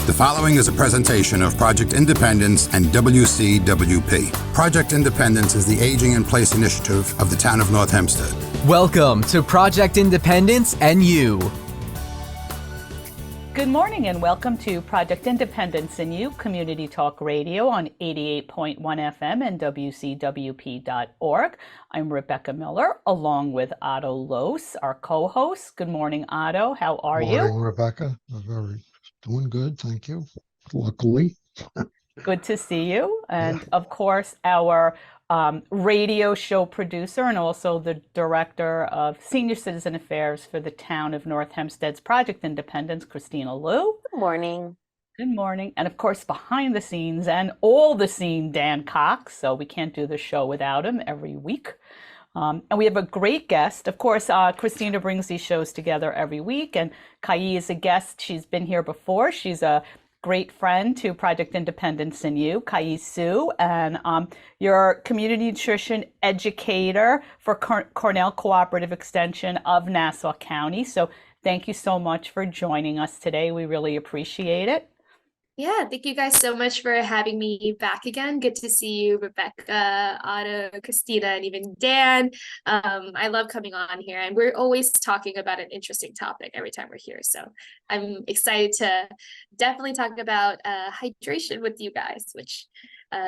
The following is a presentation of Project Independence and WCWP. Project Independence is the Aging in Place initiative of the town of North Hempstead. Welcome to Project Independence and You. Good morning and welcome to Project Independence and You, Community Talk Radio on 88.1 FM and WCWP.org. I'm Rebecca Miller, along with Otto Lohse, our co-host. Good morning, Otto. How are you? Good morning, Rebecca. Doing good, thank you. Luckily. Good to see you. And of course, our radio show producer and also the director of Senior Citizen Affairs for the town of North Hempstead's Project Independence, Kristina. Good morning. Good morning. And of course, behind the scenes and all the scene, Dan Cox. So we can't do the show without him every week. And we have a great guest. Of course, Kristina brings these shows together every week. And Kai is a guest. She's been here before. She's a great friend to Project Independence and You, Kai Siew, and you're community nutrition educator for Cornell Cooperative Extension of Nassau County. So thank you so much for joining us today. We really appreciate it. Yeah, thank you guys so much for having me back again. Good to see you, Rebecca, Otto, Kristina, and even Dan. I love coming on here, and we're always talking about an interesting topic every time we're here. So I'm excited to definitely talk about hydration with you guys, which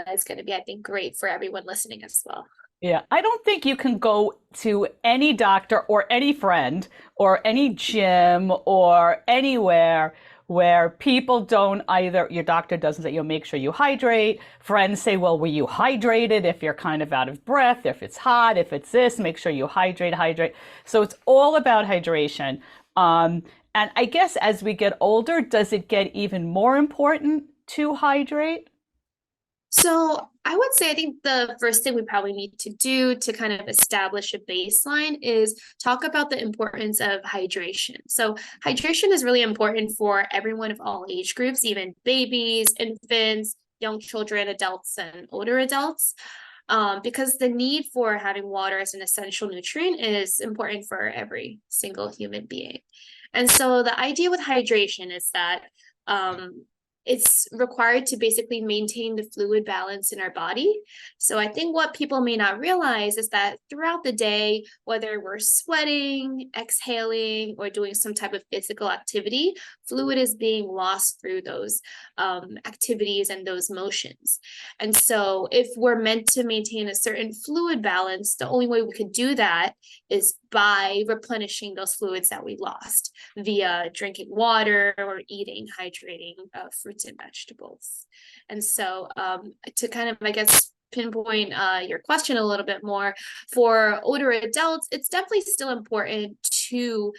is going to be, I think, great for everyone listening as well. Yeah, I don't think you can go to any doctor or any friend or any gym or anywhere where people don't either, your doctor doesn't say, make sure you hydrate. Friends say, well, were you hydrated? If you're kind of out of breath, if it's hot, if it's this, make sure you hydrate. So it's all about hydration. And I guess as we get older, does it get even more important to hydrate? So I would say, I think the first thing we probably need to do to kind of establish a baseline is talk about the importance of hydration. So hydration is really important for everyone of all age groups, even babies, infants, young children, adults, and older adults, because the need for having water as an essential nutrient is important for every single human being. And so the idea with hydration is that it's required to basically maintain the fluid balance in our body. So I think what people may not realize is that throughout the day, whether we're sweating, exhaling, or doing some type of physical activity, fluid is being lost through those activities and those motions. And so if we're meant to maintain a certain fluid balance, the only way we could do that is by replenishing those fluids that we lost via drinking water or eating, hydrating fruits and vegetables. And so to kind of, I guess, pinpoint your question a little bit more, for older adults, it's definitely still important to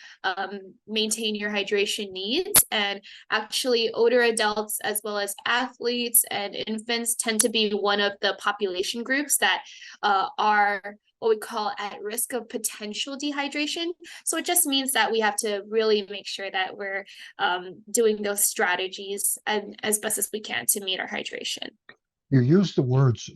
maintain your hydration needs. And actually, older adults, as well as athletes and infants, tend to be one of the population groups that are what we call at risk of potential dehydration. So it just means that we have to really make sure that we're doing those strategies and as best as we can to meet our hydration. You used the words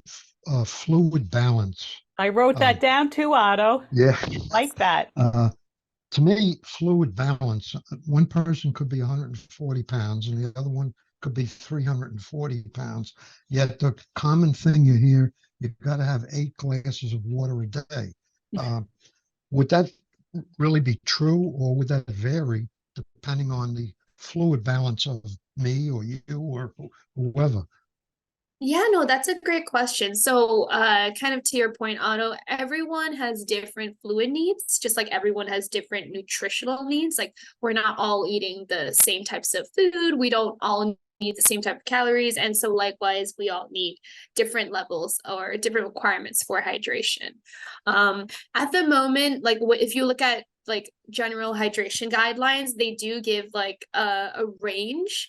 fluid balance. I wrote that down too, Otto. Yeah. Like that. To me, fluid balance, one person could be 140 pounds and the other one could be 340 pounds. Yet the common thing you hear, you've got to have 8 glasses of water a day. Would that really be true, or would that vary depending on the fluid balance of me or you or whoever? Yeah, no, that's a great question. So kind of to your point, Otto, everyone has different fluid needs, just like everyone has different nutritional needs. Like we're not all eating the same types of food. We don't all need the same type of calories. And so likewise, we all need different levels or different requirements for hydration. At the moment, like if you look at like general hydration guidelines, they do give like a range.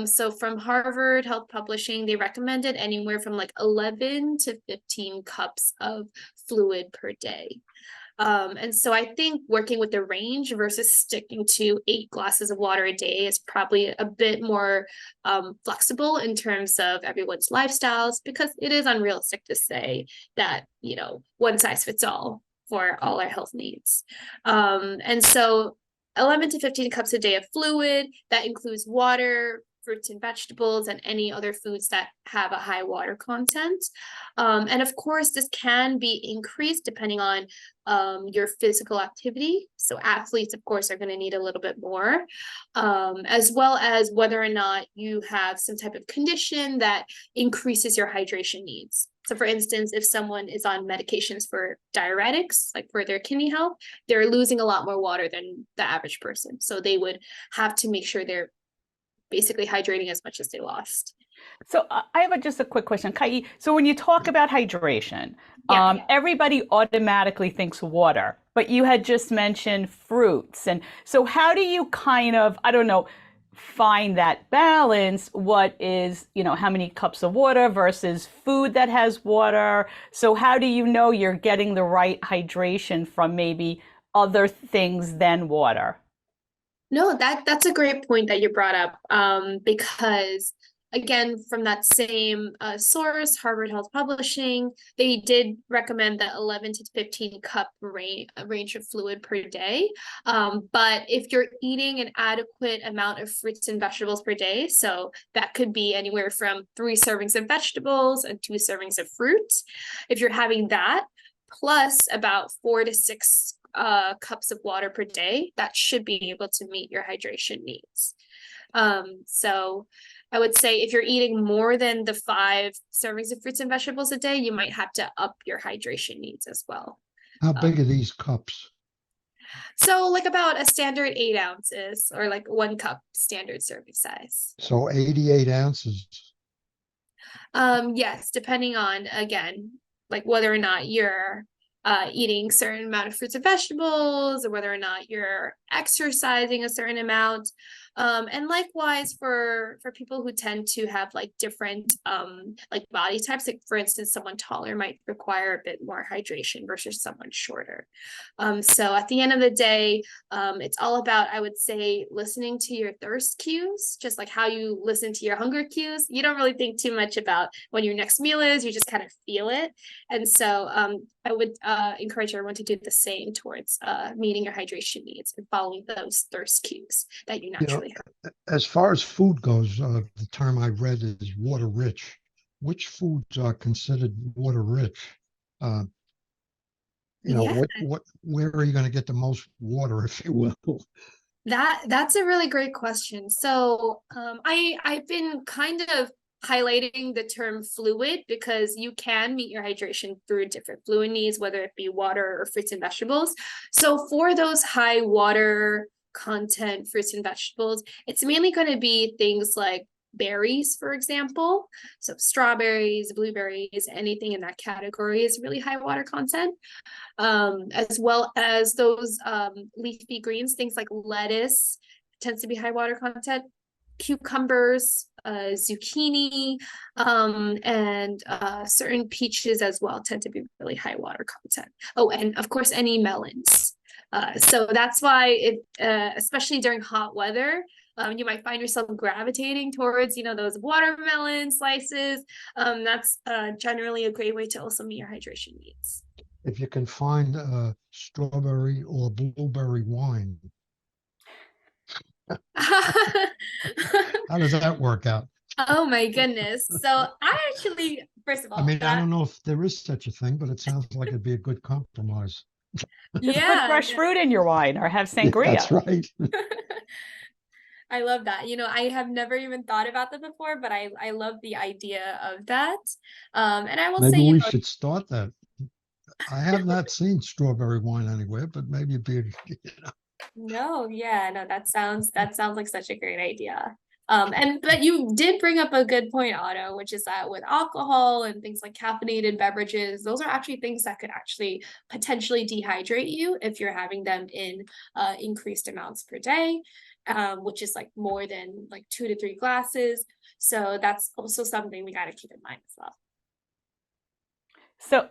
So from Harvard Health Publishing, they recommended anywhere from like 11 to 15 cups of fluid per day. And so I think working with the range versus sticking to 8 glasses of water a day is probably a bit more flexible in terms of everyone's lifestyles, because it is unrealistic to say that, one size fits all for all our health needs. And so 11 to 15 cups a day of fluid, that includes water, fruits and vegetables and any other foods that have a high water content. And of course, this can be increased depending on your physical activity. So athletes, of course, are going to need a little bit more, as well as whether or not you have some type of condition that increases your hydration needs. So for instance, if someone is on medications for diuretics, like for their kidney health, they're losing a lot more water than the average person. So they would have to make sure they're basically hydrating as much as they lost. So I have just a quick question, Kai. So when you talk about hydration, Yeah. everybody automatically thinks water, but you had just mentioned fruits. And so how do you kind of, I don't know, find that balance? What is, how many cups of water versus food that has water? So how do you know you're getting the right hydration from maybe other things than water? No, that's a great point that you brought up, because again, from that same source, Harvard Health Publishing, they did recommend the 11 to 15 cup range of fluid per day. But if you're eating an adequate amount of fruits and vegetables per day, so that could be anywhere from 3 servings of vegetables and 2 servings of fruit. If you're having that, plus about 4 to 6 cups of water per day, that should be able to meet your hydration needs. So I would say if you're eating more than the 5 servings of fruits and vegetables a day, you might have to up your hydration needs as well. How big are these cups? So like about a standard 8 ounces or like 1 cup standard serving size. So 88 ounces. Yes, depending on, again, like whether or not you're eating a certain amount of fruits and vegetables or whether or not you're exercising a certain amount. And likewise for people who tend to have like different like body types, like for instance, someone taller might require a bit more hydration versus someone shorter. So at the end of the day, it's all about, I would say, listening to your thirst cues, just like how you listen to your hunger cues. You don't really think too much about when your next meal is, you just kind of feel it. And so I would encourage everyone to do the same towards meeting your hydration needs and following those thirst cues that you naturally have. As far as food goes, the term I read is water rich. Which foods are considered water rich? Yeah. Where are you going to get the most water, if you will? That's a really great question. So I've been kind of highlighting the term fluid because you can meet your hydration through different fluid needs, whether it be water or fruits and vegetables. So for those high water content fruits and vegetables, it's mainly going to be things like berries, for example. So strawberries, blueberries, anything in that category is really high water content, as well as those leafy greens, things like lettuce tends to be high water content, cucumbers, zucchini, and certain peaches as well tend to be really high water content. Oh, and of course, any melons. So that's why especially during hot weather, you might find yourself gravitating towards, those watermelon slices. That's generally a great way to also meet your hydration needs. If you can find strawberry or blueberry wine, how does that work out? Oh my goodness. So I actually, first of all, I don't know if there is such a thing, but it sounds like it'd be a good compromise. Just put fresh fruit in your wine or have sangria. That's right. I love that. I have never even thought about that before, but I love the idea of that. And I will maybe say, we should start that. I have not seen strawberry wine anywhere, but maybe it'd be, No, that sounds like such a great idea. But you did bring up a good point, Otto, which is that with alcohol and things like caffeinated beverages, those are actually things that could actually potentially dehydrate you if you're having them in increased amounts per day, which is like more than like 2 to 3 glasses. So that's also something we got to keep in mind as well. So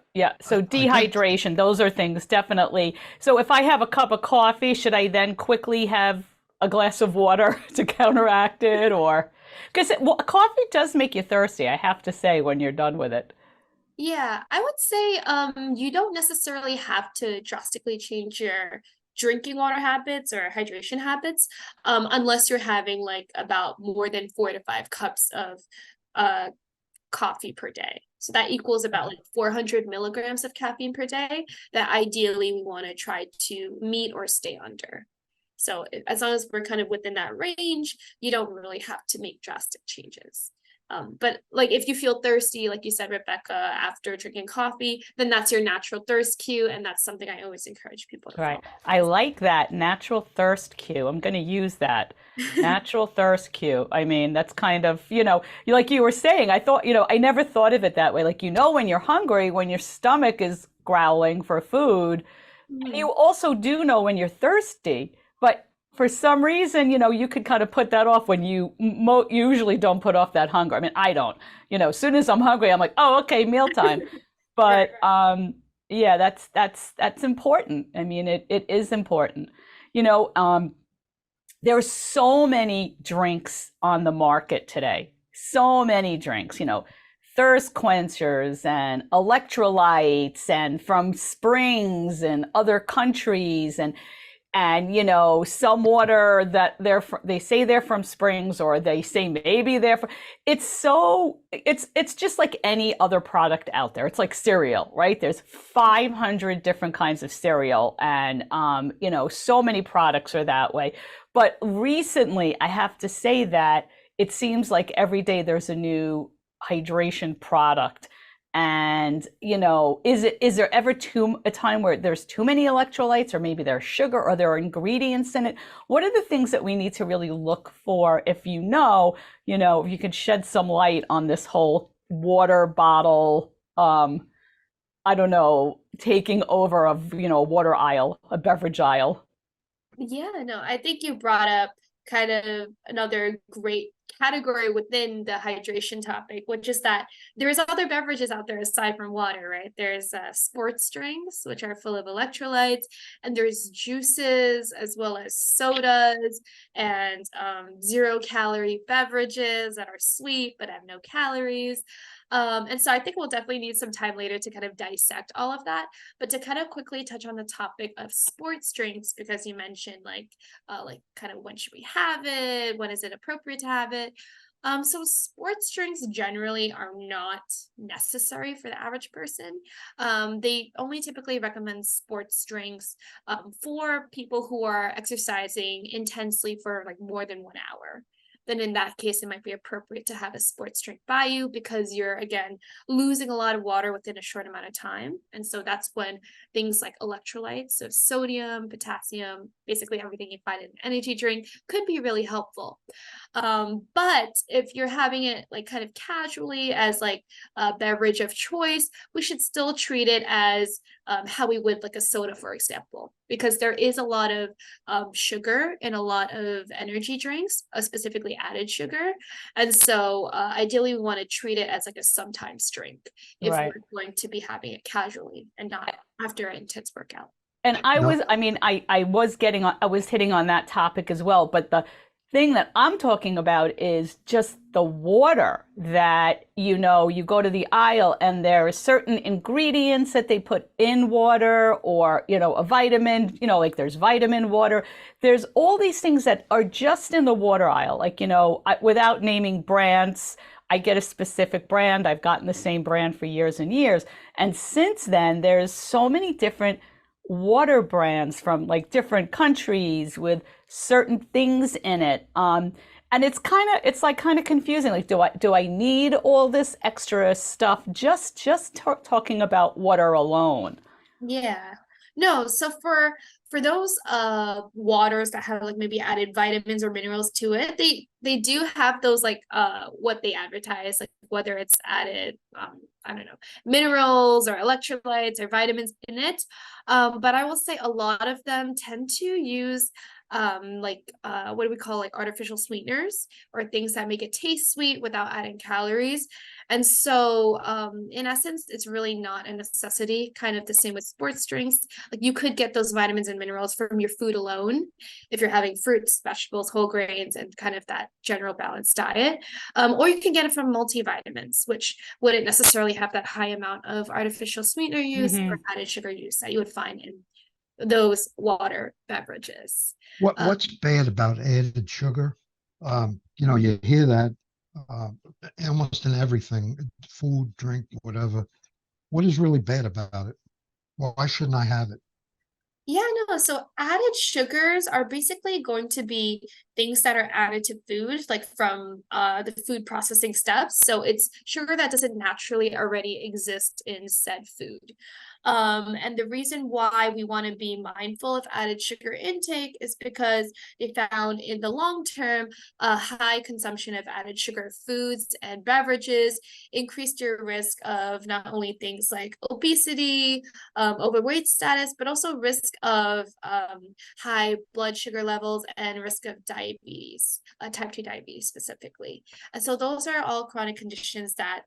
dehydration, those are things definitely. So if I have a cup of coffee, should I then quickly have a glass of water to counteract it? Or because coffee does make you thirsty, I have to say, when you're done with it. Yeah, I would say you don't necessarily have to drastically change your drinking water habits or hydration habits, unless you're having like about more than 4 to 5 cups of coffee per day. So that equals about like 400 milligrams of caffeine per day that ideally we want to try to meet or stay under. So as long as we're kind of within that range, you don't really have to make drastic changes. But like if you feel thirsty, like you said, Rebecca, after drinking coffee, then that's your natural thirst cue. And that's something I always encourage people to Right. follow. I like that natural thirst cue. I'm going to use that. Natural thirst cue. I mean, that's kind of, like you were saying, I thought, I never thought of it that way. Like, when you're hungry, when your stomach is growling for food, and you also do know when you're thirsty, but for some reason, you could kind of put that off when you usually don't put off that hunger. I mean, I don't, as soon as I'm hungry, I'm like, oh, okay, mealtime. But, yeah, that's important. I mean, it is important. There are so many drinks on the market today. So many drinks, thirst quenchers and electrolytes and from springs and other countries and some water that they say they're from springs, or they say maybe they're from, it's just like any other product out there. It's like cereal, right? There's 500 different kinds of cereal, and so many products are that way. But recently, I have to say that it seems like every day there's a new hydration product. And, is there ever a time where there's too many electrolytes, or maybe there's sugar, or there are ingredients in it? What are the things that we need to really look for if if you could shed some light on this whole water bottle, I don't know, taking over a water aisle, a beverage aisle? Yeah, no, I think you brought up kind of another great category within the hydration topic, which is that there's other beverages out there aside from water, right? There's sports drinks, which are full of electrolytes, and there's juices as well as sodas and 0-calorie beverages that are sweet but have no calories. And so I think we'll definitely need some time later to kind of dissect all of that. But to kind of quickly touch on the topic of sports drinks, because you mentioned like kind of when should we have it? When is it appropriate to have it? So sports drinks generally are not necessary for the average person. They only typically recommend sports drinks for people who are exercising intensely for like more than 1 hour. Then in that case, it might be appropriate to have a sports drink by you, because you're, again, losing a lot of water within a short amount of time. And so that's when things like electrolytes, so sodium, potassium, basically everything you find in an energy drink, could be really helpful. But if you're having it like kind of casually as like a beverage of choice, we should still treat it as how we would like a soda, for example, because there is a lot of sugar in a lot of energy drinks, specifically added sugar. And so ideally we want to treat it as like a sometimes drink if Right. we're going to be having it casually and not after an intense workout. And I was hitting on that topic as well, but the thing that I'm talking about is just the water that, you go to the aisle and there are certain ingredients that they put in water, or, a vitamin, like there's vitamin water. There's all these things that are just in the water aisle, like, without naming brands. I get a specific brand. I've gotten the same brand for years and years. And since then, there's so many different water brands from like different countries with certain things in it. And it's kind of confusing. Like, do I need all this extra stuff just talking about water alone? Yeah. No, so for those waters that have like maybe added vitamins or minerals to it, they do have those like what they advertise, like whether it's added I don't know, minerals or electrolytes or vitamins in it. But I will say a lot of them tend to use what do we call like artificial sweeteners, or things that make it taste sweet without adding calories. And so in essence, it's really not a necessity. Kind of the same with sports drinks. Like you could get those vitamins and minerals from your food alone if you're having fruits, vegetables, whole grains, and kind of that general balanced diet. Or you can get it from multivitamins, which wouldn't necessarily have that high amount of artificial sweetener use or added sugar use that you would find in those water beverages. What's bad about added sugar? You hear that uh, almost in everything, food, drink, whatever. What is really bad about it? Why shouldn't I have it? Yeah, no, so added sugars are basically going to be things that are added to food, like from the food processing steps. So it's sugar that doesn't naturally already exist in said food. And the reason why we want to be mindful of added sugar intake is because they found in the long term, a high consumption of added sugar foods and beverages increased your risk of not only things like obesity, overweight status, but also risk of high blood sugar levels and risk of diabetes, type 2 diabetes specifically. And so those are all chronic conditions that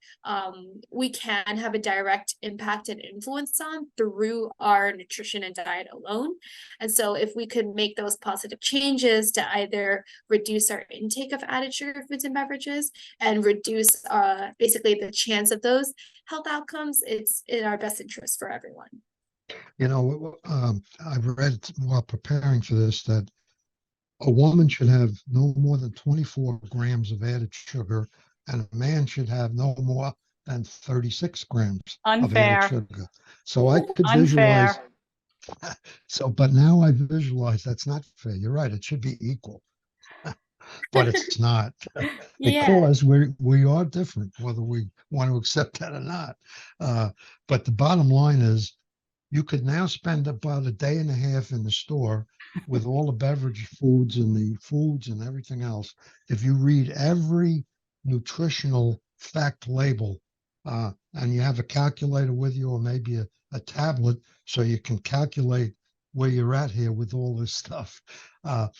we can have a direct impact and influence on through our nutrition and diet alone. And so if we could make those positive changes to either reduce our intake of added sugar foods and beverages and reduce basically the chance of those health outcomes, it's in our best interest for everyone. I read while preparing for this that a woman should have no more than 24 grams of added sugar, and a man should have no more than 36 grams of added Unfair. sugar. So I could visualize. Unfair. But now I visualize that's not fair. You're right. It should be equal, but it's not Yeah. because we are different, whether we want to accept that or not. But the bottom line is, you could now spend about a day and a half in the store with all the beverage foods and the foods and everything else. If you read every nutritional fact label, and you have a calculator with you or maybe a tablet so you can calculate where you're at here with all this stuff. Rather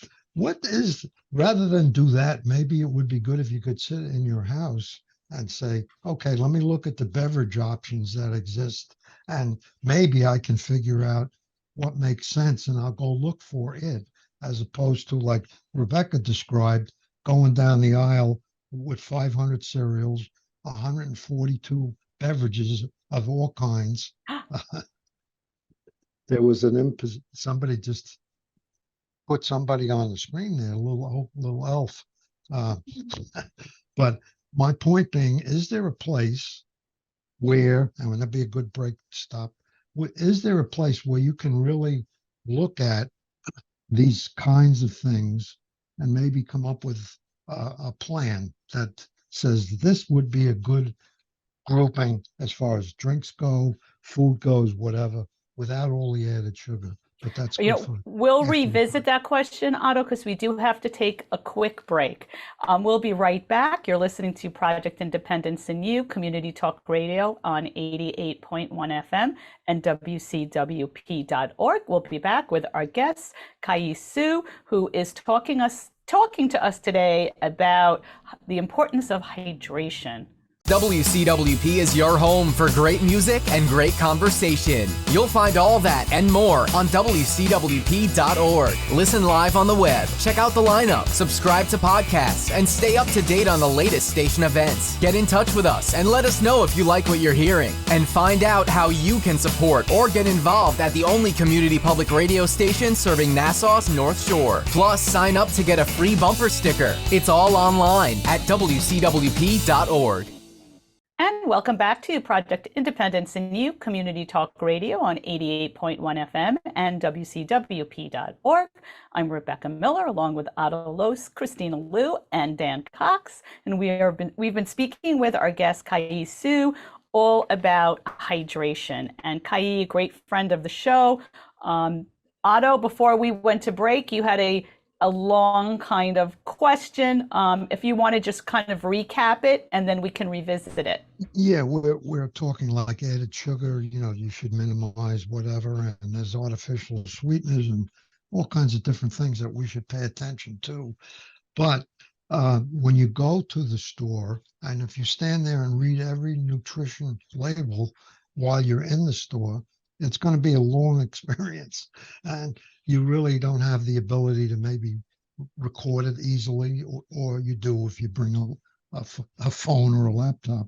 than do that, maybe it would be good if you could sit in your house and say, okay, let me look at the beverage options that exist, and maybe I can figure out what makes sense and I'll go look for it, as opposed to, like Rebecca described, going down the aisle with 500 cereals, 142 beverages of all kinds. There was somebody just put somebody on the screen there, a little elf. But my point being, is there a place where, and would that be a good break to stop? Is there a place where you can really look at these kinds of things and maybe come up with a plan that says this would be a good grouping as far as drinks go, food goes, whatever, without all the added sugar? But that's good for We'll revisit that question, Otto, because we do have to take a quick break. We'll be right back. You're listening to Project Independence and You, Community Talk Radio on 88.1 FM and WCWP.org. We'll be back with our guest, Siew, who is talking to us today about the importance of hydration. WCWP is your home for great music and great conversation. You'll find all that and more on WCWP.org. Listen live on the web, check out the lineup, subscribe to podcasts, and stay up to date on the latest station events. Get in touch with us and let us know if you like what you're hearing. And find out how you can support or get involved at the only community public radio station serving Nassau's North Shore. Plus, sign up to get a free bumper sticker. It's all online at WCWP.org. And welcome back to Project Independence and You, Community Talk Radio on 88.1 FM and WCWP.org. I'm Rebecca Miller, along with Otto, Lohse, Kristina Liu, and Dan Cox. And we've been speaking with our guest, Siew, all about hydration. And a great friend of the show. Otto, before we went to break, you had a long kind of question. If you want to just kind of recap it, and then we can revisit it. Yeah, we're talking like added sugar, you should minimize whatever, and there's artificial sweeteners and all kinds of different things that we should pay attention to. But when you go to the store, and if you stand there and read every nutrition label while you're in the store, it's going to be a long experience, and you really don't have the ability to maybe record it easily, or you do if you bring a phone or a laptop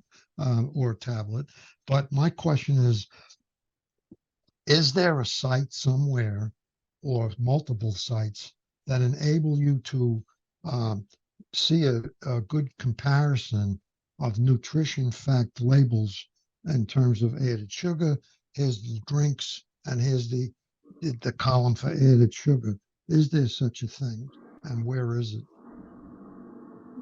or a tablet. But my question is, Is there a site somewhere or multiple sites that enable you to see a good comparison of nutrition fact labels in terms of added sugar? Here's the drinks, and here's the column for added sugar. Is there such a thing, and where is it?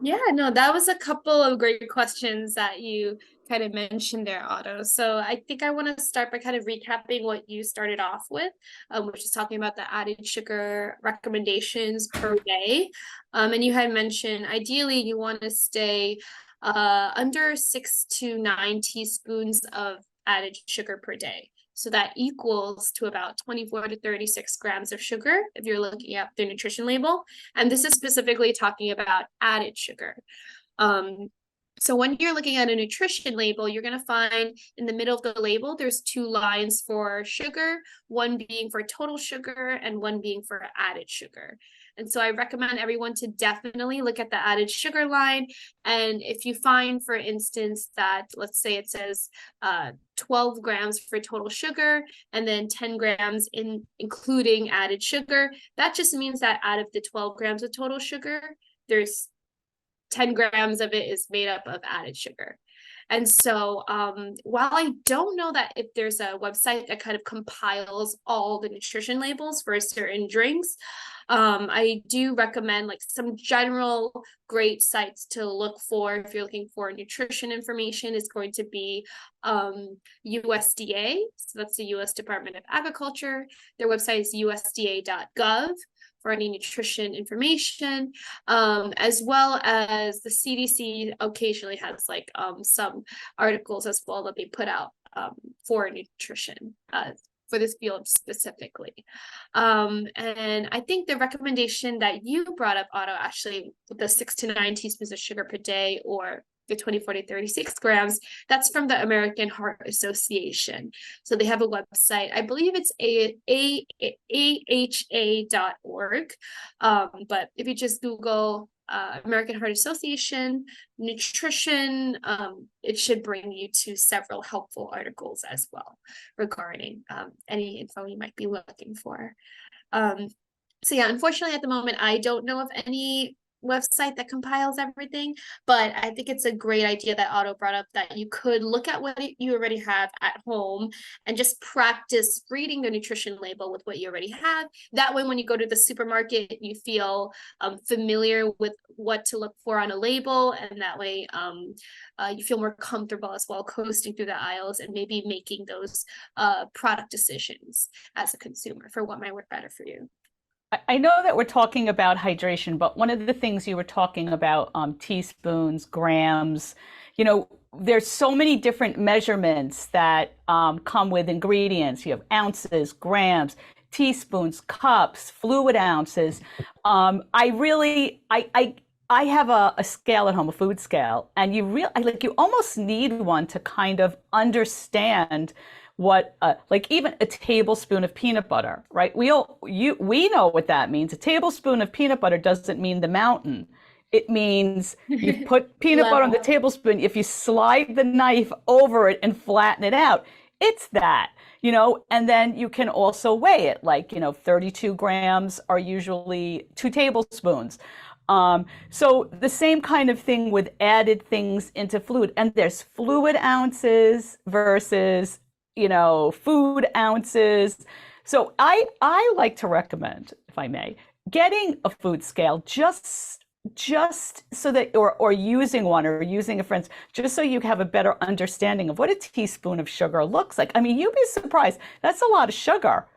Yeah, no, that was a couple of great questions that you kind of mentioned there, Otto. So I think I want to start by kind of recapping what you started off with, which is talking about the added sugar recommendations per day. And you had mentioned ideally you want to stay under 6 to 9 teaspoons of added sugar per day. So that equals to about 24 to 36 grams of sugar if you're looking at the nutrition label. And this is specifically talking about added sugar. So when you're looking at a nutrition label, you're going to find in the middle of the label, there's 2 lines for sugar, one being for total sugar and one being for added sugar. And so I recommend everyone to definitely look at the added sugar line. And if you find, for instance, that let's say it says 12 grams for total sugar and then 10 grams including added sugar, that just means that out of the 12 grams of total sugar, there's 10 grams of it is made up of added sugar. And so while I don't know that if there's a website that kind of compiles all the nutrition labels for certain drinks, I do recommend like some general great sites to look for if you're looking for nutrition information is going to be USDA. So that's the US Department of Agriculture. Their website is usda.gov for any nutrition information, as well as the CDC occasionally has like some articles as well that they put out for nutrition for this field specifically. And I think the recommendation that you brought up, Otto, actually the 6 to 9 teaspoons of sugar per day or the 24 to 36 grams, that's from the American Heart Association. So they have a website, I believe it's AHA.org. But if you just Google American Heart Association nutrition, it should bring you to several helpful articles as well regarding any info you might be looking for. So yeah, unfortunately at the moment, I don't know of any website that compiles everything, but I think it's a great idea that Otto brought up that you could look at what you already have at home and just practice reading the nutrition label with what you already have. That way, when you go to the supermarket, you feel familiar with what to look for on a label, and that way you feel more comfortable as well coasting through the aisles and maybe making those product decisions as a consumer for what might work better for you. I know that we're talking about hydration, but one of the things you were talking about, teaspoons, grams, there's so many different measurements that come with ingredients. You have ounces, grams, teaspoons, cups, fluid ounces. I have a scale at home, a food scale, and you almost need one to kind of understand what like even a tablespoon of peanut butter, right? We know what that means. A tablespoon of peanut butter doesn't mean the mountain. It means you put peanut butter on the tablespoon. If you slide the knife over it and flatten it out, it's that, and then you can also weigh it, like, 32 grams are usually 2 tablespoons. So the same kind of thing with added things into fluid, and there's fluid ounces versus food ounces. So I like to recommend, if I may, getting a food scale just so that, or using one or using a friend's, just so you have a better understanding of what a teaspoon of sugar looks like. I mean, you'd be surprised. That's a lot of sugar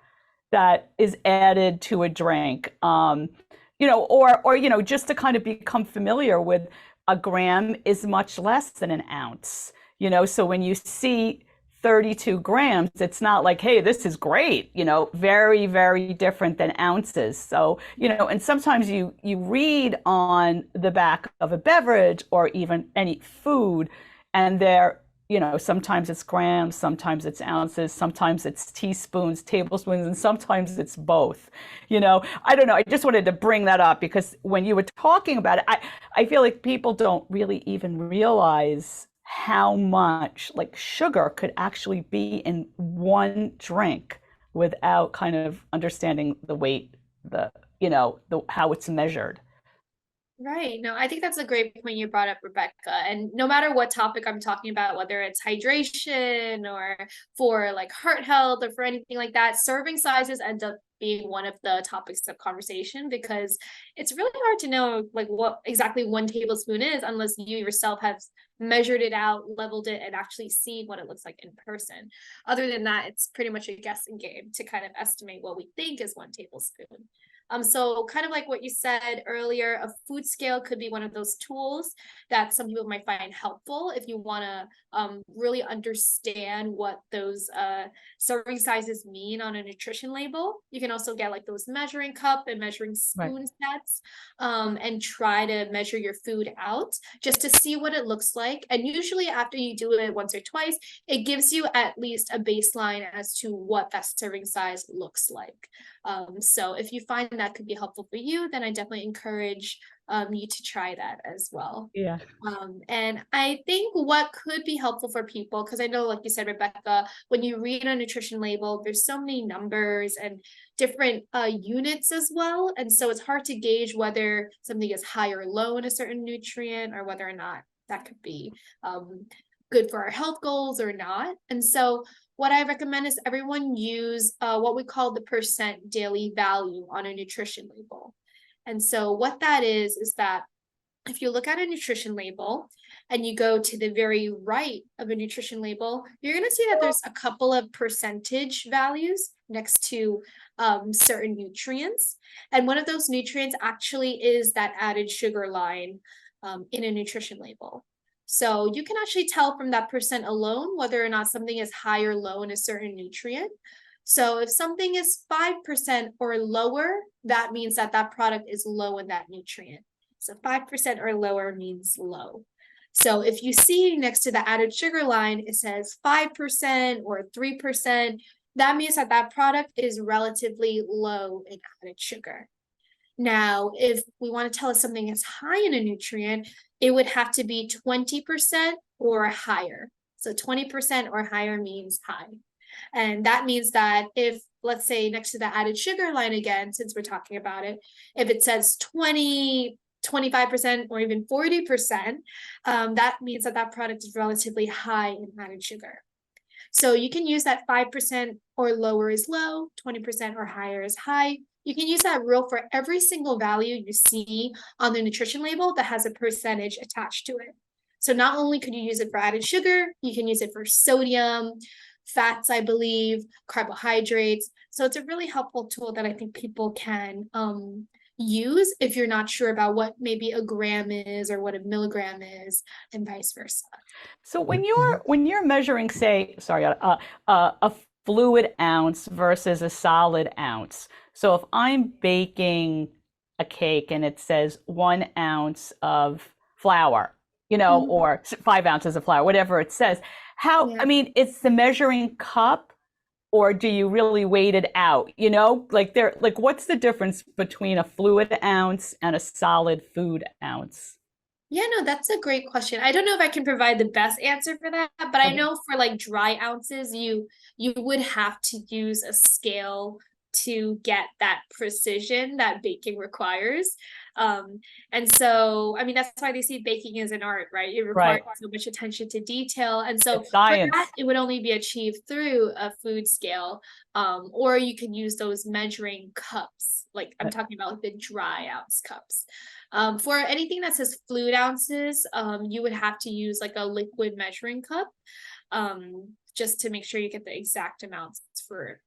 that is added to a drink. Or just to kind of become familiar with, a gram is much less than an ounce. So when you see 32 grams, it's not like, hey, this is great, very, very different than ounces. So, and sometimes you read on the back of a beverage or even any food, and sometimes it's grams, sometimes it's ounces, sometimes it's teaspoons, tablespoons, and sometimes it's both. I don't know. I just wanted to bring that up because when you were talking about it, I feel like people don't really even realize how much like sugar could actually be in one drink. without kind of understanding the weight, how it's measured. Right. No, I think that's a great point you brought up, Rebecca. And no matter what topic I'm talking about, whether it's hydration or for like heart health or for anything like that, serving sizes end up being one of the topics of conversation because it's really hard to know like what exactly 1 tablespoon is unless you yourself have measured it out, leveled it, and actually seen what it looks like in person. Other than that, it's pretty much a guessing game to kind of estimate what we think is 1 tablespoon. So kind of like what you said earlier, a food scale could be one of those tools that some people might find helpful if you want to really understand what those serving sizes mean on a nutrition label. You can also get like those measuring cup and measuring spoon sets and try to measure your food out just to see what it looks like. And usually after you do it once or twice, it gives you at least a baseline as to what that serving size looks like. So if you find that could be helpful for you, then I definitely encourage you to try that as well. Yeah. And I think what could be helpful for people, because I know, like you said, Rebecca, when you read a nutrition label, there's so many numbers and different units as well. And so it's hard to gauge whether something is high or low in a certain nutrient or whether or not that could be good for our health goals or not. And so what I recommend is everyone use what we call the percent daily value on a nutrition label. And so what that is that if you look at a nutrition label and you go to the very right of a nutrition label, you're going to see that there's a couple of percentage values next to certain nutrients. And one of those nutrients actually is that added sugar line in a nutrition label. So you can actually tell from that percent alone whether or not something is high or low in a certain nutrient. So if something is 5% or lower, that means that that product is low in that nutrient. So 5% or lower means low. So if you see next to the added sugar line, it says 5% or 3%, that means that that product is relatively low in added sugar. Now, if we want to tell us something is high in a nutrient, it would have to be 20% or higher. So 20% or higher means high. And that means that if, let's say, next to the added sugar line again, since we're talking about it, if it says 20, 25% or even 40%, that means that that product is relatively high in added sugar. So you can use that 5% or lower is low, 20% or higher is high. You can use that rule for every single value you see on the nutrition label that has a percentage attached to it. So not only could you use it for added sugar, you can use it for sodium, fats, I believe, carbohydrates. So it's a really helpful tool that I think people can use if you're not sure about what maybe a gram is or what a milligram is, and vice versa. So when you're measuring, say, a fluid ounce versus a solid ounce. So if I'm baking a cake and it says 1 ounce of flour, or 5 ounces of flour, whatever it says, I mean, it's the measuring cup, or do you really weight it out? What's the difference between a fluid ounce and a solid food ounce? Yeah, no, that's a great question. I don't know if I can provide the best answer for that, but I know for like dry ounces, you would have to use a scale to get that precision that baking requires. And so, I mean, that's why they see baking as an art, right? It requires so much attention to detail. And so for that, it would only be achieved through a food scale, or you can use those measuring cups. Like I'm talking about the dry ounce cups. For anything that says fluid ounces, you would have to use like a liquid measuring cup, just to make sure you get the exact amounts for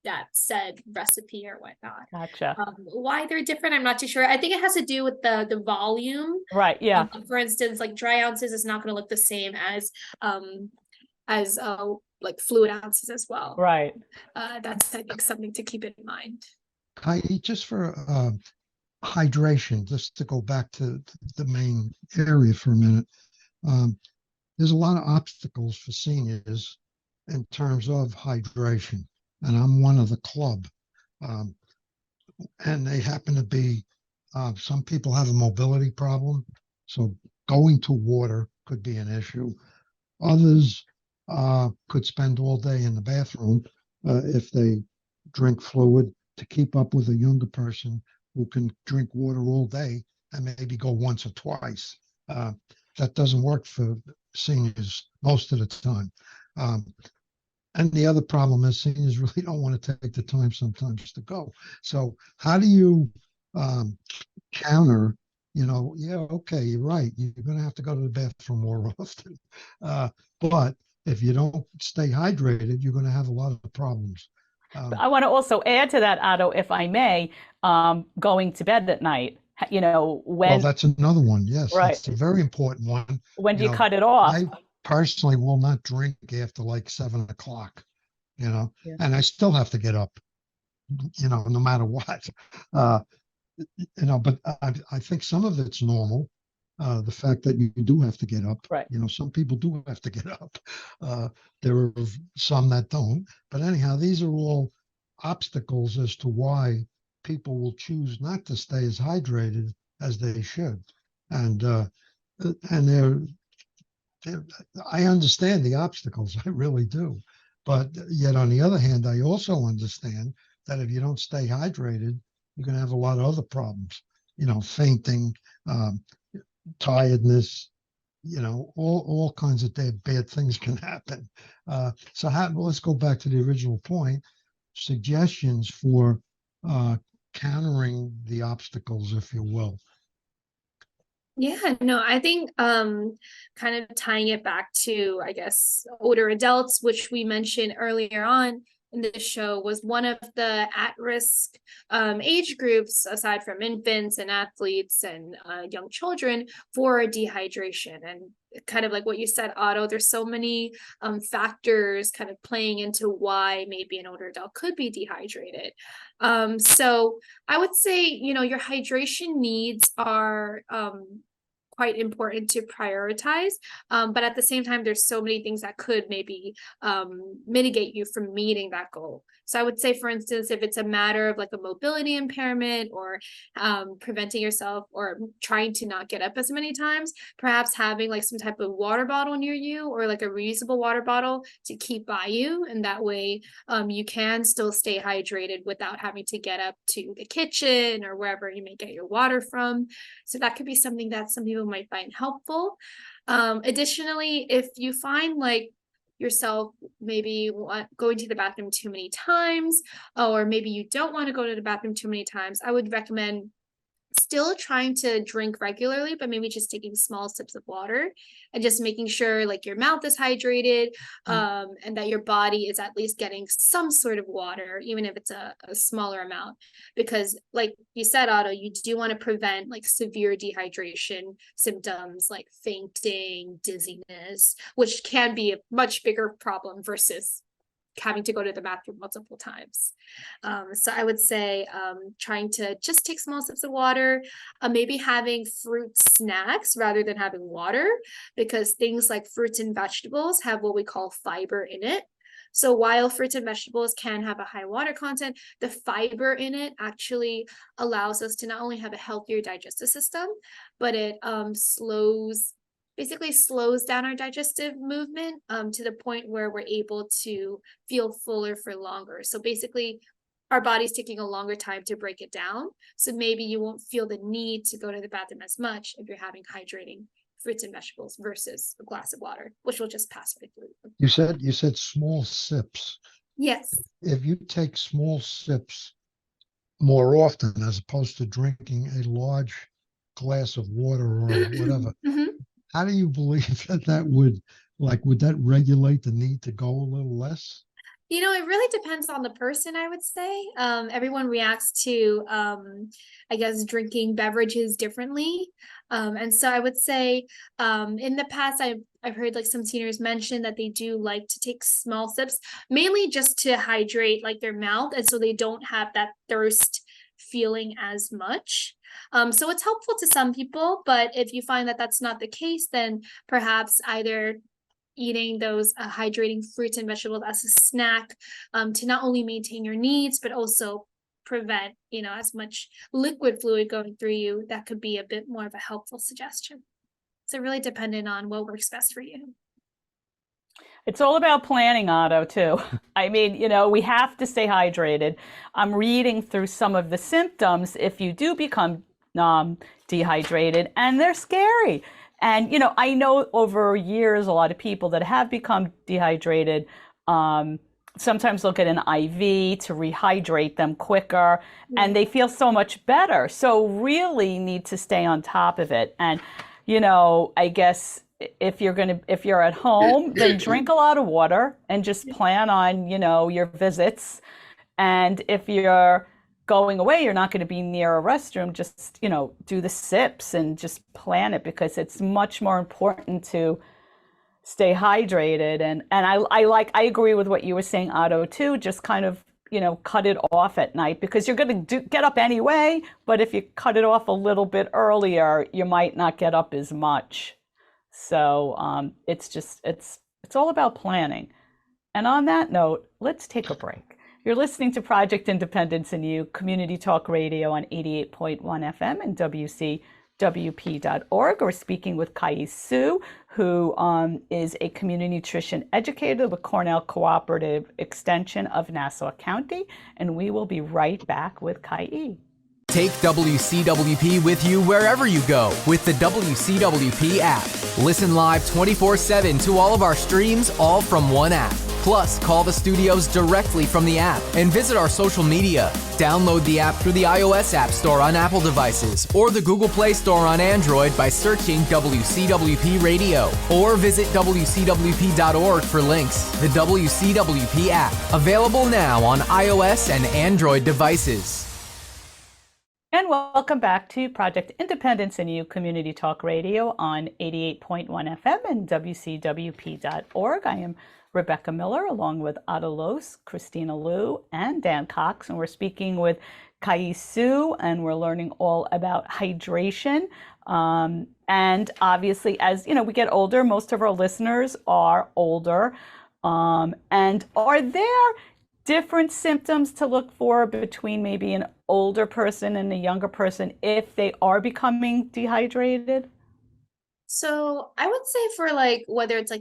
that said recipe or whatnot. Gotcha. Why they're different, I'm not too sure. I think it has to do with the volume. Right. Yeah. For instance, like dry ounces is not going to look the same as like fluid ounces as well. Right. That's, I think, something to keep in mind. Just for hydration, just to go back to the main area for a minute, there's a lot of obstacles for seniors in terms of hydration, and I'm one of the club. And they happen to be, some people have a mobility problem, so going to water could be an issue. Others could spend all day in the bathroom, if they drink fluid to keep up with a younger person who can drink water all day and maybe go once or twice. That doesn't work for seniors most of the time. And the other problem is seniors really don't want to take the time sometimes to go. So how do you counter, yeah, okay, you're right. You're going to have to go to the bathroom more often. But if you don't stay hydrated, you're going to have a lot of problems. I want to also add to that, Otto, if I may, going to bed at night. Well, When that's another one. Yes, right, that's a very important one. when do you cut it off? I personally will not drink after like 7 o'clock, Yeah. and I still have to get up, no matter what. But I think some of it's normal. The fact that you do have to get up. Right. Some people do have to get up. There are some that don't. But anyhow, these are all obstacles as to why people will choose not to stay as hydrated as they should. And I understand the obstacles, I really do. But yet on the other hand, I also understand that if you don't stay hydrated, you're going to have a lot of other problems, fainting, tiredness, all kinds of bad things can happen. So let's go back to the original point, suggestions for countering the obstacles, if you will. Yeah, no, I think kind of tying it back to, I guess, older adults, which we mentioned earlier on in the show, was one of the at-risk age groups, aside from infants and athletes and young children, for dehydration. And kind of like what you said, Otto, there's so many factors kind of playing into why maybe an older adult could be dehydrated. So I would say, your hydration needs are quite important to prioritize. But at the same time, there's so many things that could maybe mitigate you from meeting that goal. So I would say, for instance, if it's a matter of like a mobility impairment or preventing yourself or trying to not get up as many times, perhaps having like some type of water bottle near you or like a reusable water bottle to keep by you. And that way you can still stay hydrated without having to get up to the kitchen or wherever you may get your water from. So that could be something that some people might find helpful. Additionally, if you find like yourself maybe going to the bathroom too many times, or maybe you don't want to go to the bathroom too many times, I would recommend still trying to drink regularly, but maybe just taking small sips of water and just making sure like your mouth is hydrated, and that your body is at least getting some sort of water, even if it's a smaller amount. Because like you said, Otto, you do want to prevent like severe dehydration symptoms like fainting, dizziness, which can be a much bigger problem versus having to go to the bathroom multiple times. So I would say trying to just take small sips of water, maybe having fruit snacks rather than having water, because things like fruits and vegetables have what we call fiber in it. So while fruits and vegetables can have a high water content, the fiber in it actually allows us to not only have a healthier digestive system, but it basically slows down our digestive movement to the point where we're able to feel fuller for longer. So basically, our body's taking a longer time to break it down. So maybe you won't feel the need to go to the bathroom as much if you're having hydrating fruits and vegetables versus a glass of water, which will just pass right through. You said small sips. Yes. If you take small sips more often as opposed to drinking a large glass of water or whatever, how do you believe that would that regulate the need to go a little less? It really depends on the person, I would say. Everyone reacts to, I guess, drinking beverages differently. And so I would say in the past, I've heard like some seniors mention that they do like to take small sips, mainly just to hydrate like their mouth. And so they don't have that thirst feeling as much. So it's helpful to some people, but if you find that that's not the case, then perhaps either eating those hydrating fruits and vegetables as a snack to not only maintain your needs, but also prevent, as much liquid fluid going through you, that could be a bit more of a helpful suggestion. So really dependent on what works best for you. It's all about planning, Otto, too. I mean, we have to stay hydrated. I'm reading through some of the symptoms if you do become dehydrated, and they're scary. And, I know over years, a lot of people that have become dehydrated, sometimes they'll get an IV to rehydrate them quicker, and they feel so much better. So really need to stay on top of it. And, I guess if you're at home, then drink a lot of water and just plan on, your visits. And if you're going away, you're not going to be near a restroom, just, do the sips and just plan it, because it's much more important to stay hydrated. And I agree with what you were saying, Otto, too, just kind of, cut it off at night, because you're going to get up anyway. But if you cut it off a little bit earlier, you might not get up as much. So it's all about planning. And on that note, let's take a break. You're listening to Project Independence in You, Community Talk Radio on 88.1 FM and WCWP.org. We're speaking with Siew, who is a community nutrition educator with Cornell Cooperative Extension of Nassau County. And we will be right back with Kai. Take WCWP with you wherever you go with the WCWP app. Listen live 24/7 to all of our streams, all from one app. Plus, call the studios directly from the app and visit our social media. Download the app through the iOS App Store on Apple devices or the Google Play Store on Android by searching WCWP Radio, or visit WCWP.org for links. The WCWP app, available now on iOS and Android devices. And welcome back to Project Independence in You, Community Talk Radio on 88.1 FM and WCWP.org. I am Rebecca Miller, along with Otto Lohse, Kristina Liu, and Dan Cox. And we're speaking with Siew, and we're learning all about hydration. And obviously, as we get older, most of our listeners are older. And are there different symptoms to look for between maybe an older person and a younger person if they are becoming dehydrated? So I would say for whether it's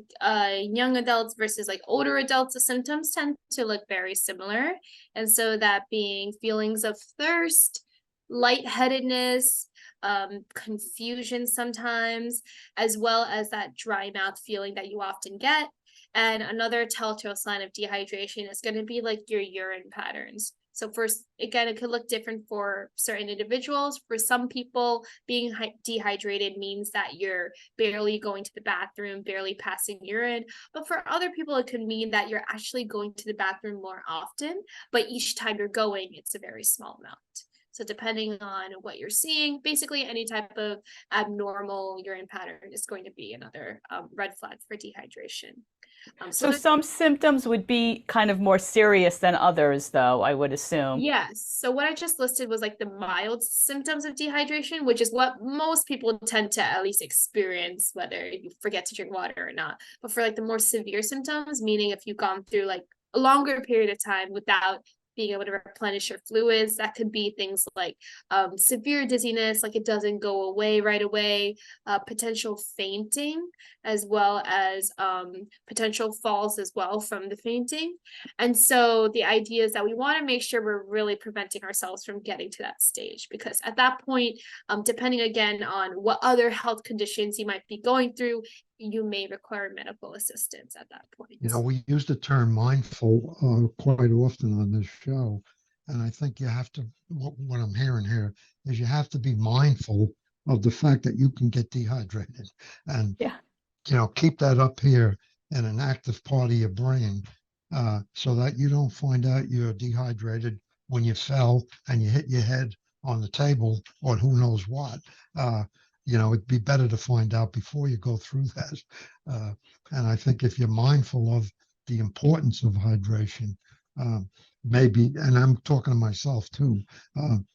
young adults versus older adults, the symptoms tend to look very similar. And so that being feelings of thirst, lightheadedness, confusion sometimes, as well as that dry mouth feeling that you often get. And another telltale sign of dehydration is going to be your urine patterns. So first, again, it could look different for certain individuals. For some people, being dehydrated means that you're barely going to the bathroom, barely passing urine. But for other people, it could mean that you're actually going to the bathroom more often, but each time you're going, it's a very small amount. So depending on what you're seeing, basically any type of abnormal urine pattern is going to be another red flag for dehydration. So some symptoms would be kind of more serious than others, though, I would assume. Yes. So what I just listed was the mild symptoms of dehydration, which is what most people tend to at least experience, whether you forget to drink water or not. But for the more severe symptoms, meaning if you've gone through a longer period of time without being able to replenish your fluids, that could be things like severe dizziness, it doesn't go away right away, potential fainting, as well as potential falls as well from the fainting. And so the idea is that we want to make sure we're really preventing ourselves from getting to that stage, because at that point, depending again on what other health conditions you might be going through, you may require medical assistance at that point. We use the term mindful quite often on this show. And I think you have to, what I'm hearing here is you have to be mindful of the fact that you can get dehydrated, and, keep that up here in an active part of your brain so that you don't find out you're dehydrated when you fell and you hit your head on the table or who knows what. It'd be better to find out before you go through that. And I think if you're mindful of the importance of hydration, maybe, and I'm talking to myself too,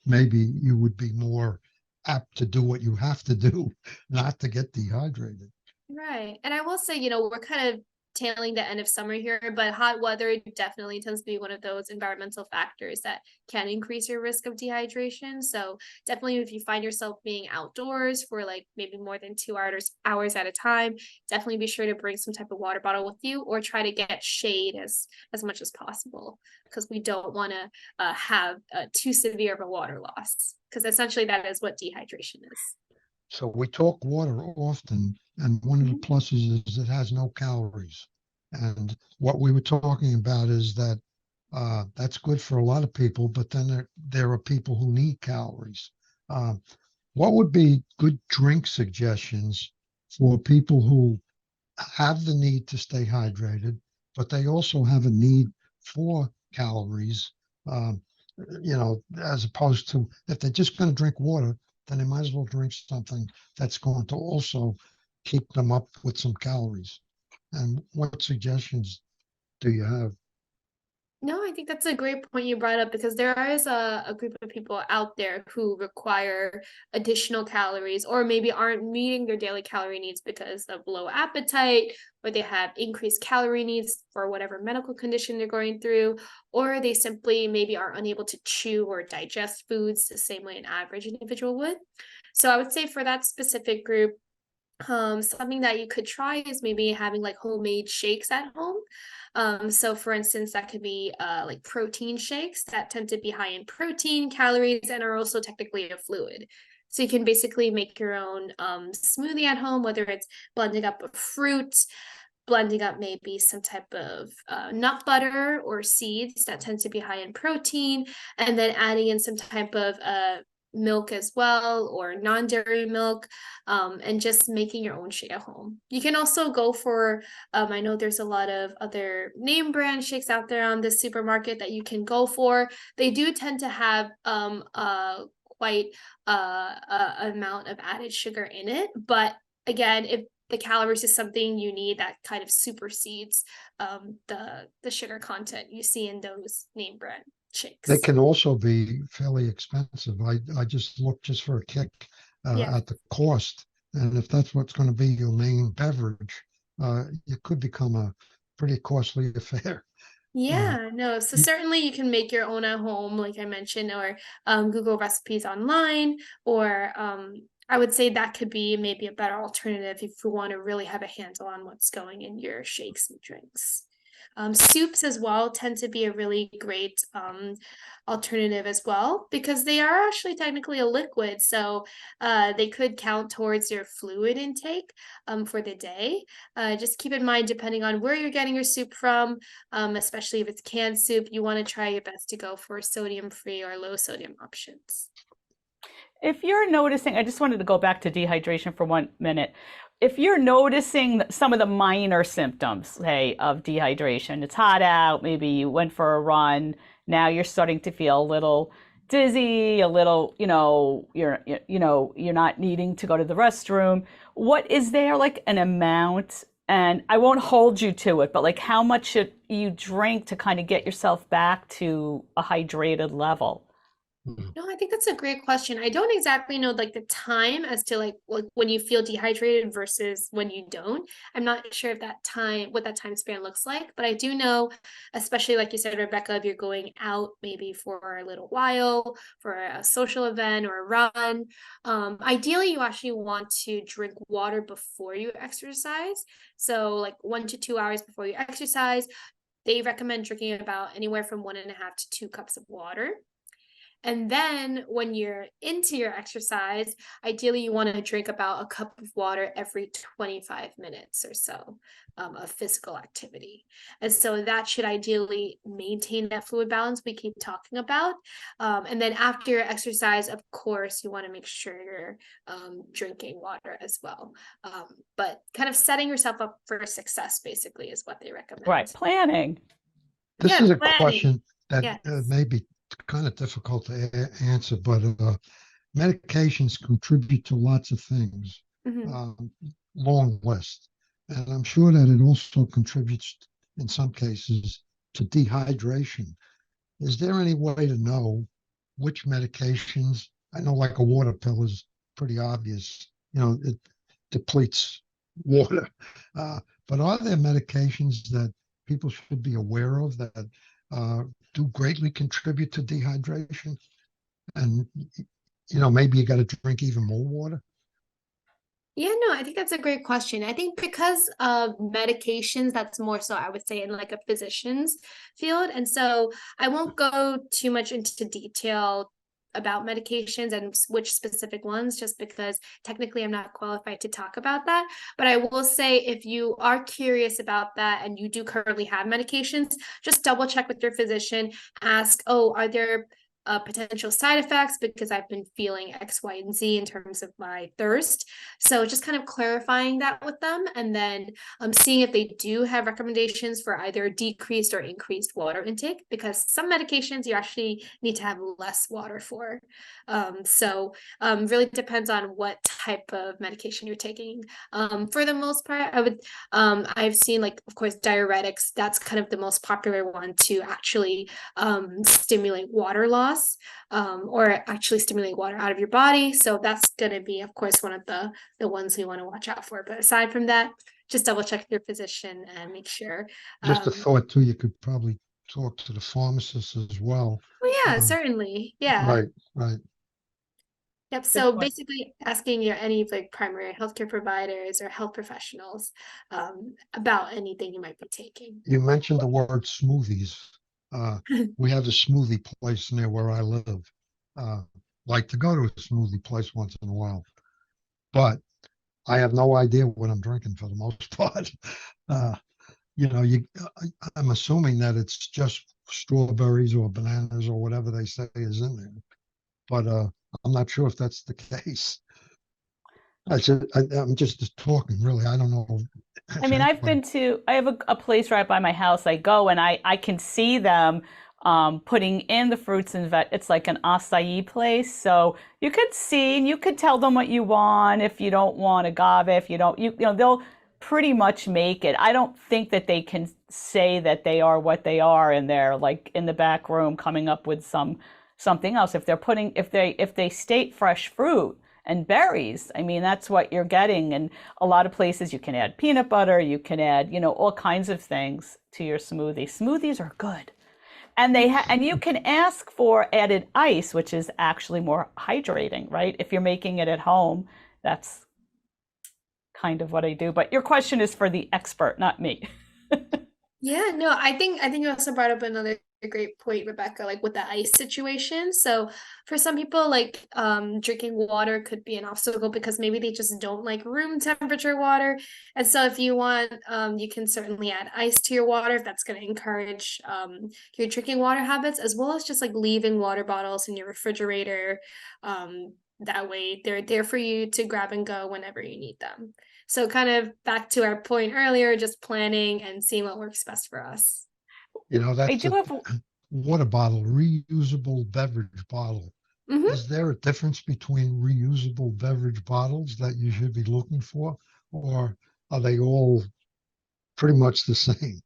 maybe you would be more apt to do what you have to do, not to get dehydrated. Right. And I will say, we're kind of tailing the end of summer here, but hot weather definitely tends to be one of those environmental factors that can increase your risk of dehydration. So definitely if you find yourself being outdoors for like maybe more than 2 hours at a time, definitely be sure to bring some type of water bottle with you, or try to get shade as much as possible, because we don't want to have too severe of a water loss, because essentially that is what dehydration is. So we talk water often, and one of the pluses is it has no calories. And what we were talking about is that that's good for a lot of people, but then there are people who need calories. Uh, what would be good drink suggestions for people who have the need to stay hydrated, but they also have a need for calories? As opposed to, if they're just going to drink water, then they might as well drink something that's going to also keep them up with some calories. And what suggestions do you have? No, I think that's a great point you brought up, because there is a group of people out there who require additional calories, or maybe aren't meeting their daily calorie needs because of low appetite, or they have increased calorie needs for whatever medical condition they're going through, or they simply maybe are unable to chew or digest foods the same way an average individual would. So I would say for that specific group, something that you could try is maybe having like homemade shakes at home. So for instance, that could be like protein shakes that tend to be high in protein, calories, and are also technically a fluid. So you can basically make your own smoothie at home, whether it's blending up a fruit, blending up maybe some type of nut butter or seeds that tend to be high in protein, and then adding in some type of milk as well, or non-dairy milk, and just making your own shake at home. You can also go for, I know there's a lot of other name brand shakes out there on the supermarket that you can go for. They do tend to have quite amount of added sugar in it, but again, if the calories is something you need, that kind of supersedes the sugar content you see in those name brand shakes. They can also be fairly expensive. I just looked just for a kick at the cost. And if that's what's going to be your main beverage, it could become a pretty costly affair. No. So certainly you can make your own at home, like I mentioned, or Google recipes online, or I would say that could be maybe a better alternative if you want to really have a handle on what's going in your shakes and drinks. Soups as well tend to be a really great alternative as well, because they are actually technically a liquid. So they could count towards your fluid intake for the day. Just keep in mind, depending on where you're getting your soup from, especially if it's canned soup, you want to try your best to go for sodium-free or low sodium options. If you're noticing, I just wanted to go back to dehydration for 1 minute. If you're noticing some of the minor symptoms, say, of dehydration, it's hot out, maybe you went for a run, now you're starting to feel a little dizzy, a little, you're not needing to go to the restroom. What is there like an amount? And I won't hold you to it, but like how much should you drink to kind of get yourself back to a hydrated level? No, I think that's a great question. I don't exactly know like the time as to like when you feel dehydrated versus when you don't. I'm not sure if what that time span looks like, but I do know, especially like you said, Rebecca, if you're going out maybe for a little while, for a social event or a run, ideally you actually want to drink water before you exercise. So like 1 to 2 hours before you exercise, they recommend drinking about anywhere from 1.5 to 2 cups of water. And then when you're into your exercise, ideally you want to drink about a cup of water every 25 minutes or so of physical activity. And so that should ideally maintain that fluid balance we keep talking about. And then after your exercise, of course, you want to make sure you're drinking water as well. But kind of setting yourself up for success basically is what they recommend. Right, planning. This is a question that Yes. may be kind of difficult to answer, but medications contribute to lots of things, long list. And I'm sure that it also contributes in some cases to dehydration. Is there any way to know which medications? I know like a water pill is pretty obvious, it depletes water. But are there medications that people should be aware of that do greatly contribute to dehydration? And, maybe you got to drink even more water? Yeah, no, I think that's a great question. I think because of medications, that's more so, I would say, in like a physician's field. And so I won't go too much into detail about medications and which specific ones, just because technically I'm not qualified to talk about that. But I will say, if you are curious about that and you do currently have medications, just double check with your physician. Ask, oh, are there potential side effects because I've been feeling X, Y, and Z in terms of my thirst. So just kind of clarifying that with them, and then seeing if they do have recommendations for either decreased or increased water intake, because some medications you actually need to have less water for. Really depends on what type of medication you're taking. For the most part, I've seen, like, of course, diuretics. That's kind of the most popular one to actually stimulate water loss, or actually stimulate water out of your body. So that's going to be, of course, one of the ones we want to watch out for. But aside from that, just double check with your physician and make sure. Just a thought too, you could probably talk to the pharmacist as well. Well, yeah, certainly. Yeah. Right, right. Yep. Good So point. basically asking any like primary healthcare providers or health professionals about anything you might be taking. You mentioned the word smoothies. We have a smoothie place near where I live. Like to go to a smoothie place once in a while, but I have no idea what I'm drinking for the most part. Uh, I'm assuming that it's just strawberries or bananas or whatever they say is in there, but I'm not sure if that's the case. I'm just talking, really. I don't know. I mean, I have a place right by my house. I go and I can see them putting in the fruits and it's like an acai place. So you could see and you could tell them what you want. If you don't want agave, if you don't, they'll pretty much make it. I don't think that they can say that they are what they are, and they're like in the back room coming up with something else. If they state fresh fruit and berries, I mean, that's what you're getting. And a lot of places you can add peanut butter, you can add, all kinds of things to your smoothie. Smoothies are good. And and you can ask for added ice, which is actually more hydrating, right? If you're making it at home, that's kind of what I do. But your question is for the expert, not me. Yeah, no, I think you also brought up another great point, Rebecca, like with the ice situation. So for some people, like drinking water could be an obstacle because maybe they just don't like room temperature water. And so if you want, you can certainly add ice to your water if that's going to encourage your drinking water habits, as well as just like leaving water bottles in your refrigerator. That way they're there for you to grab and go whenever you need them. So kind of back to our point earlier, just planning and seeing what works best for us. I That's do a have water bottle, reusable beverage bottle. Mhm. Is there a difference between reusable beverage bottles that you should be looking for, or are they all pretty much the same?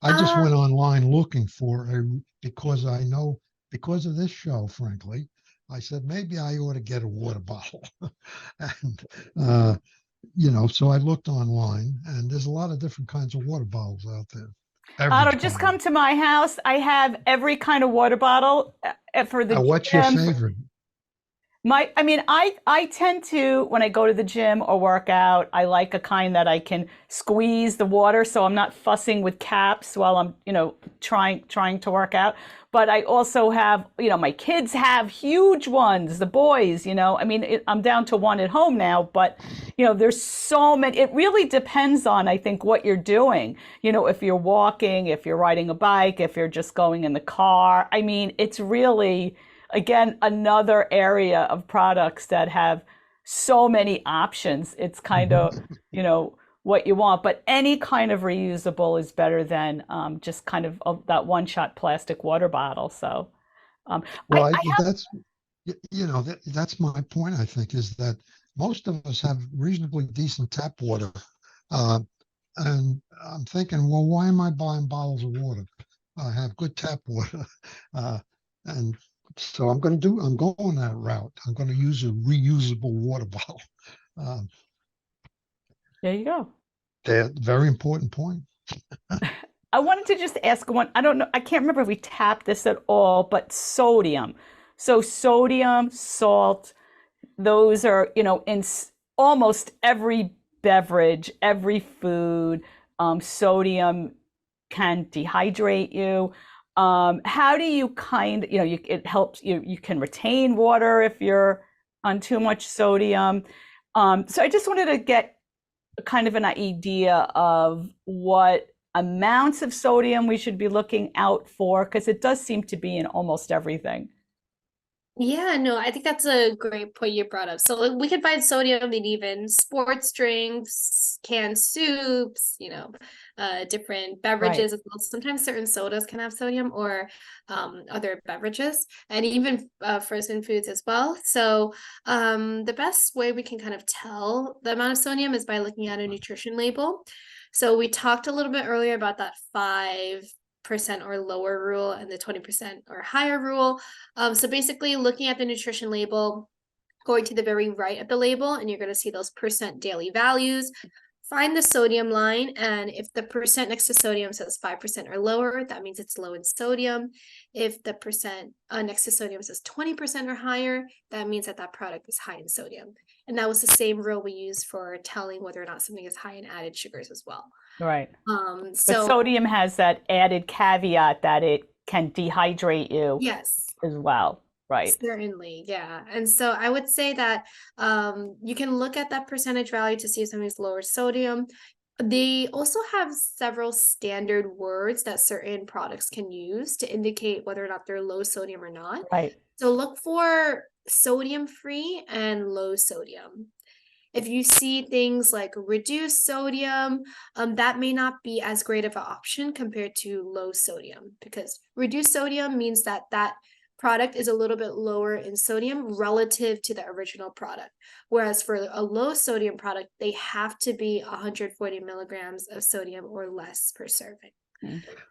I just Uh, went online looking because I know, because of this show, frankly, I said maybe I ought to get a water bottle. And so I looked online, and there's a lot of different kinds of water bottles out there. Otto, Beverage just bottles. come to my house. I have every kind of water bottle for the What's your gym. favorite? I tend to, when I go to the gym or work out, I like a kind that I can squeeze the water so I'm not fussing with caps while I'm, trying to work out. But I also have, my kids have huge ones, the boys, I'm down to one at home now, but, there's so many. It really depends on, I think, what you're doing. If you're walking, if you're riding a bike, if you're just going in the car. I mean, it's really, again, another area of products that have so many options. It's kind of, what you want, but any kind of reusable is better than just kind of that one-shot plastic water bottle. So Well, I have, that's my point, I think, is that most of us have reasonably decent tap water. Uh, and I'm thinking, well, why am I buying bottles of water? I have good tap water. And so I'm going that route. I'm going to use a reusable water bottle. Um, there you go. Very important point. I wanted to just ask one. I don't know. I can't remember if we tapped this at all, but sodium. So sodium, salt, those are, in almost every beverage, every food. Sodium can dehydrate you. How do you it helps you can retain water if you're on too much sodium. So I just wanted to get kind of an idea of what amounts of sodium we should be looking out for, because it does seem to be in almost everything. Yeah, no, I think that's a great point you brought up. So like, we can find sodium in even sports drinks, canned soups, different beverages as well. Sometimes certain sodas can have sodium, or other beverages, and even frozen foods as well. So the best way we can kind of tell the amount of sodium is by looking at a nutrition label. So we talked a little bit earlier about that 5% or lower rule and the 20% or higher rule. So basically looking at the nutrition label, going to the very right of the label, and you're going to see those percent daily values. Find the sodium line, and if the percent next to sodium says 5% or lower, that means it's low in sodium. If the percent next to sodium says 20% or higher, that means that product is high in sodium. And that was the same rule we use for telling whether or not something is high in added sugars as well. Right. But sodium has that added caveat that it can dehydrate you. Yes. As well. Right. Certainly, yeah. And so I would say that you can look at that percentage value to see if something's lower sodium. They also have several standard words that certain products can use to indicate whether or not they're low sodium or not. Right. So look for sodium free and low sodium. If you see things like reduced sodium, that may not be as great of an option compared to low sodium, because reduced sodium means that product is a little bit lower in sodium relative to the original product. Whereas for a low sodium product, they have to be 140 milligrams of sodium or less per serving.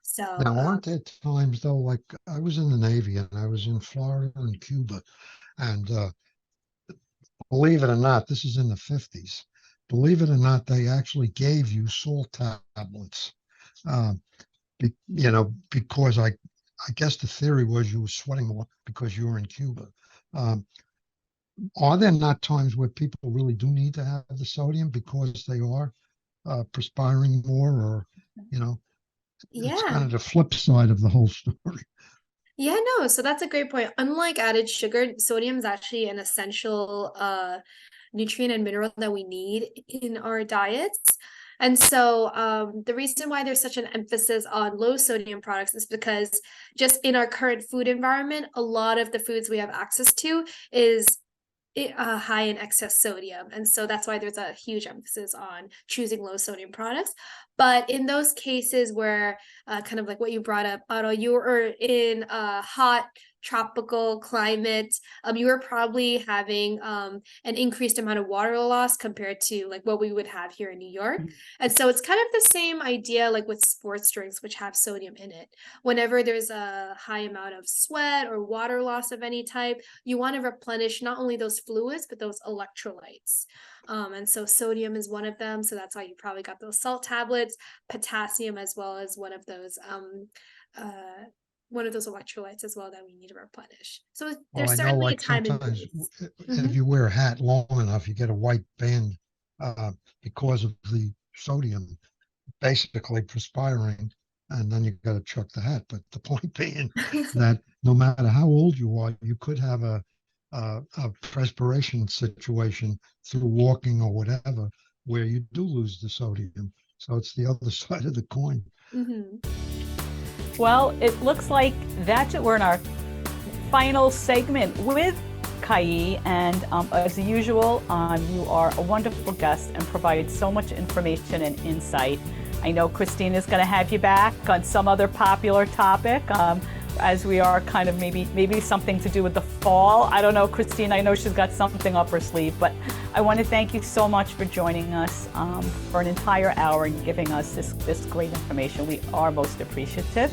So now, aren't there times though, like I was in the Navy and I was in Florida and Cuba, and believe it or not, this is in the 50s. Believe it or not, they actually gave you salt tablets, because I guess the theory was you were sweating more because you were in Cuba. Are there not times where people really do need to have the sodium because they are perspiring more, or, it's kind of the flip side of the whole story. Yeah, no, so that's a great point. Unlike added sugar, sodium is actually an essential nutrient and mineral that we need in our diets. And so the reason why there's such an emphasis on low sodium products is because just in our current food environment, a lot of the foods we have access to is high in excess sodium. And so that's why there's a huge emphasis on choosing low sodium products. But in those cases where kind of like what you brought up, Otto, you were in a hot tropical climate, you were probably having an increased amount of water loss compared to like what we would have here in New York. And so it's kind of the same idea like with sports drinks, which have sodium in it. Whenever there's a high amount of sweat or water loss of any type, you want to replenish not only those fluids, but those electrolytes. And so sodium is one of them. So that's why you probably got those salt tablets, potassium as well as one of those electrolytes as well that we need to replenish. So there's certainly a time and place. If you wear a hat long enough, you get a white band because of the sodium basically perspiring, and then you got to chuck the hat. But the point being that no matter how old you are, you could have a perspiration situation through walking or whatever where you do lose the sodium. So it's the other side of the coin. Well, it looks like that's it. We're in our final segment with Kai, and as usual, you are a wonderful guest and provided so much information and insight. I know Kristina is going to have you back on some other popular topic, as we are kind of maybe something to do with the fall. I don't know, Kristina, I know she's got something up her sleeve, but I want to thank you so much for joining us for an entire hour and giving us this great information. We are most appreciative.